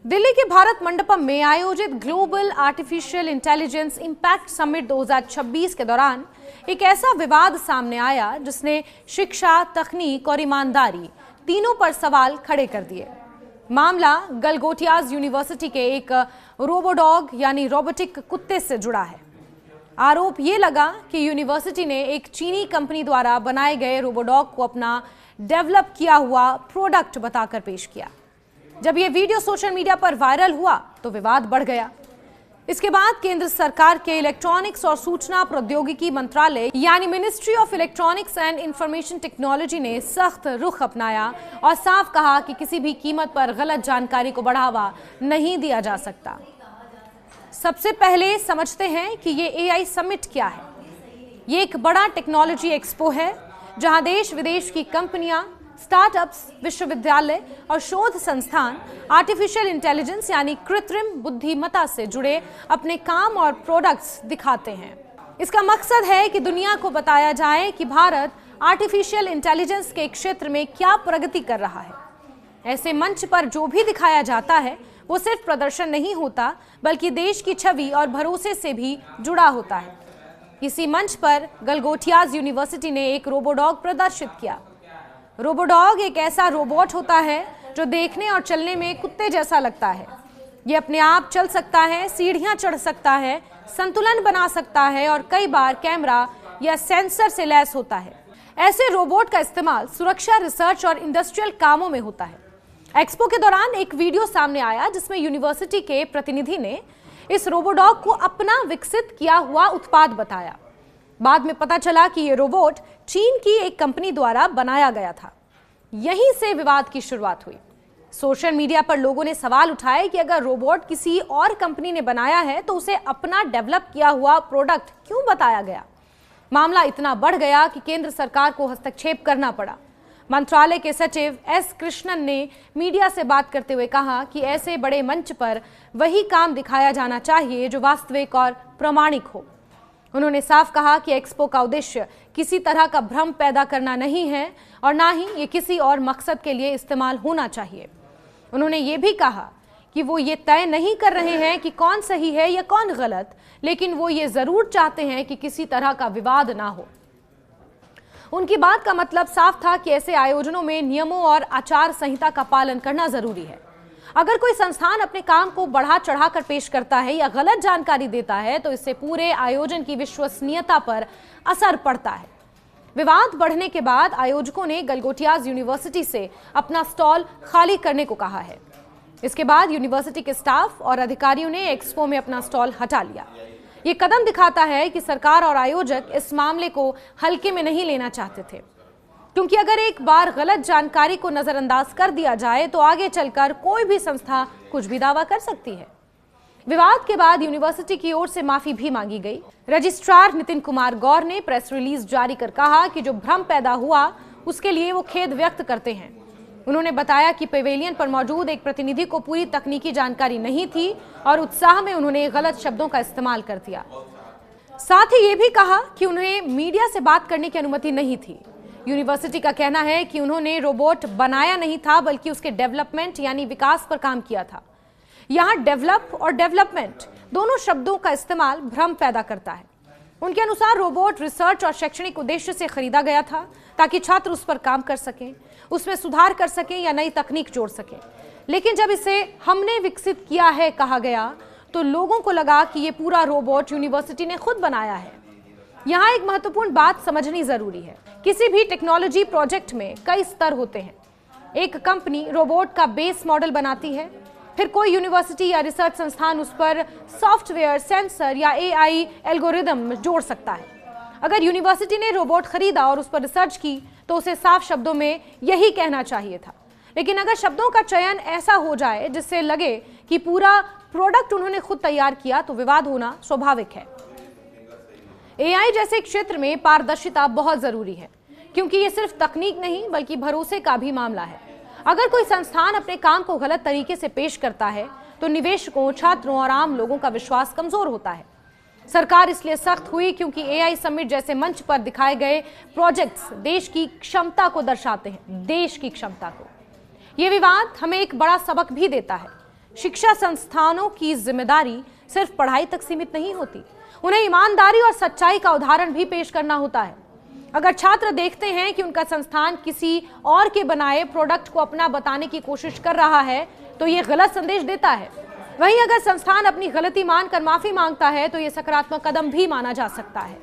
दिल्ली के भारत मंडपम में आयोजित global artificial intelligence impact summit 2026 के दौरान एक ऐसा विवाद सामने आया जिसने शिक्षा, तकनीक और ईमानदारी तीनों पर सवाल खड़े कर दिए। मामला गलगोटियाज यूनिवर्सिटी के एक रोबोडॉग यानी रोबोटिक कुत्ते से जुड़ा है। आरोप ये लगा कि यूनिवर्सिटी ने एक चीनी कंपनी द्वारा बनाए गए रोबोडॉग को अपना डेवलप किया हुआ प्रोडक्ट बताकर पेश किया। जब यह वीडियो सोशल मीडिया पर वायरल हुआ तो विवाद बढ़ गया। इसके बाद केंद्र सरकार के इलेक्ट्रॉनिक्स और सूचना प्रौद्योगिकी मंत्रालय यानी ministry of electronics and information technology ने सख्त रुख अपनाया और साफ कहा कि किसी भी कीमत पर गलत जानकारी को बढ़ावा नहीं दिया जा सकता। सबसे पहले समझते हैं कि ये एआई समिट क्या है। ये एक बड़ा टेक्नोलॉजी एक्सपो है जहां देश विदेश की कंपनियां, स्टार्टअप्स, विश्वविद्यालय और शोध संस्थान आर्टिफिशियल इंटेलिजेंस यानी कृत्रिम बुद्धिमत्ता से जुड़े अपने काम और प्रोडक्ट्स दिखाते हैं। इसका मकसद है कि दुनिया को बताया जाए कि भारत आर्टिफिशियल इंटेलिजेंस के क्षेत्र में क्या प्रगति कर रहा है। ऐसे मंच पर जो भी दिखाया जाता है वो सिर्फ प्रदर्शन नहीं होता बल्कि देश की छवि और भरोसे से भी जुड़ा होता है। इसी मंच पर गलगोटियाज यूनिवर्सिटी ने एक रोबोडॉग प्रदर्शित किया। रोबोडॉग एक ऐसा रोबोट होता है जो देखने और चलने में कुत्ते जैसा लगता है। ये अपने आप चल सकता है, सीढ़ियां चढ़ सकता है, संतुलन बना सकता है और कई बार कैमरा या सेंसर से लैस होता है। ऐसे रोबोट का इस्तेमाल सुरक्षा, रिसर्च और इंडस्ट्रियल कामों में होता है। एक्सपो के दौरान एक वीडियो सामने आया जिसमें यूनिवर्सिटी के प्रतिनिधि ने इस रोबोडॉग को अपना विकसित किया हुआ उत्पाद बताया। बाद में पता चला कि ये रोबोट चीन की एक कंपनी द्वारा बनाया गया था। यहीं से विवाद की शुरुआत हुई। सोशल मीडिया पर लोगों ने सवाल उठाए कि अगर रोबोट किसी और कंपनी ने बनाया है तो उसे अपना डेवलप किया हुआ प्रोडक्ट क्यों बताया गया। मामला इतना बढ़ गया कि केंद्र सरकार को हस्तक्षेप करना पड़ा। मंत्रालय के सचिव एस कृष्णन ने मीडिया से बात करते हुए कहा कि ऐसे बड़े मंच पर वही काम दिखाया जाना चाहिए जो वास्तविक और प्रामाणिक हो। उन्होंने साफ कहा कि एक्सपो का उद्देश्य किसी तरह का भ्रम पैदा करना नहीं है और ना ही ये किसी और मकसद के लिए इस्तेमाल होना चाहिए। उन्होंने ये भी कहा कि वो ये तय नहीं कर रहे हैं कि कौन सही है या कौन गलत, लेकिन वो ये जरूर चाहते हैं कि किसी तरह का विवाद ना हो। उनकी बात का मतलब साफ था कि ऐसे आयोजनों में नियमों और आचार संहिता का पालन करना जरूरी है। अगर कोई संस्थान अपने काम को बढ़ा चढ़ाकर पेश करता है या गलत जानकारी देता है तो इससे पूरे आयोजन की विश्वसनीयता पर असर पड़ता है। विवाद बढ़ने के बाद आयोजकों ने गलगोटियाज यूनिवर्सिटी से अपना स्टॉल खाली करने को कहा है। इसके बाद यूनिवर्सिटी के स्टाफ और अधिकारियों ने एक्सपो में अपना स्टॉल हटा लिया। ये कदम दिखाता है कि सरकार और आयोजक इस मामले को हल्के में नहीं लेना चाहते थे, क्योंकि अगर एक बार गलत जानकारी को नजरअंदाज कर दिया जाए तो आगे चलकर कोई भी संस्था कुछ भी दावा कर सकती है। विवाद के बाद यूनिवर्सिटी की ओर से माफी भी मांगी गई। रजिस्ट्रार नितिन कुमार गौर ने प्रेस रिलीज जारी कर कहा कि जो भ्रम पैदा हुआ उसके लिए वो खेद व्यक्त करते हैं। उन्होंने बताया कि पेवेलियन पर मौजूद एक प्रतिनिधि को पूरी तकनीकी जानकारी नहीं थी और उत्साह में उन्होंने गलत शब्दों का इस्तेमाल कर दिया। साथ ही ये भी कहा कि उन्हें मीडिया से बात करने की अनुमति नहीं थी। यूनिवर्सिटी का कहना है कि उन्होंने रोबोट बनाया नहीं था बल्कि उसके डेवलपमेंट यानी विकास पर काम किया था। यहाँ डेवलप और डेवलपमेंट दोनों शब्दों का इस्तेमाल भ्रम पैदा करता है। उनके अनुसार रोबोट रिसर्च और शैक्षणिक उद्देश्य से खरीदा गया था ताकि छात्र उस पर काम कर सकें, उसमें सुधार कर सकें या नई तकनीक जोड़ सकें। लेकिन जब इसे हमने विकसित किया है कहा गया तो लोगों को लगा कि ये पूरा रोबोट यूनिवर्सिटी ने खुद बनाया है। यहाँ एक महत्वपूर्ण बात समझनी जरूरी है। किसी भी टेक्नोलॉजी प्रोजेक्ट में कई स्तर होते हैं। एक कंपनी रोबोट का बेस मॉडल बनाती है, फिर कोई यूनिवर्सिटी या रिसर्च संस्थान उस पर सॉफ्टवेयर, सेंसर या एआई एल्गोरिदम जोड़ सकता है। अगर यूनिवर्सिटी ने रोबोट खरीदा और उस पर रिसर्च की तो उसे साफ शब्दों में यही कहना चाहिए था। लेकिन अगर शब्दों का चयन ऐसा हो जाए जिससे लगे कि पूरा प्रोडक्ट उन्होंने खुद तैयार किया तो विवाद होना स्वाभाविक है। एआई जैसे क्षेत्र में पारदर्शिता बहुत जरूरी है, क्योंकि ये सिर्फ तकनीक नहीं बल्कि भरोसे का भी मामला है। अगर कोई संस्थान अपने काम को गलत तरीके से पेश करता है तो निवेशकों, छात्रों और आम लोगों का विश्वास कमजोर होता है। सरकार इसलिए सख्त हुई क्योंकि एआई समिट जैसे मंच पर दिखाए गए प्रोजेक्ट्स देश की क्षमता को दर्शाते हैं, देश की क्षमता को। ये विवाद हमें एक बड़ा सबक भी देता है शिक्षा संस्थानों की जिम्मेदारी सिर्फ पढ़ाई तक सीमित नहीं होती, उन्हें ईमानदारी और सच्चाई का उदाहरण भी पेश करना होता है। अगर छात्र देखते हैं कि उनका संस्थान किसी और के बनाए प्रोडक्ट को अपना बताने की कोशिश कर रहा है, तो ये गलत संदेश देता है। वहीं अगर संस्थान अपनी गलती मानकर माफी मांगता है, तो ये सकारात्मक कदम भी माना जा सकता है।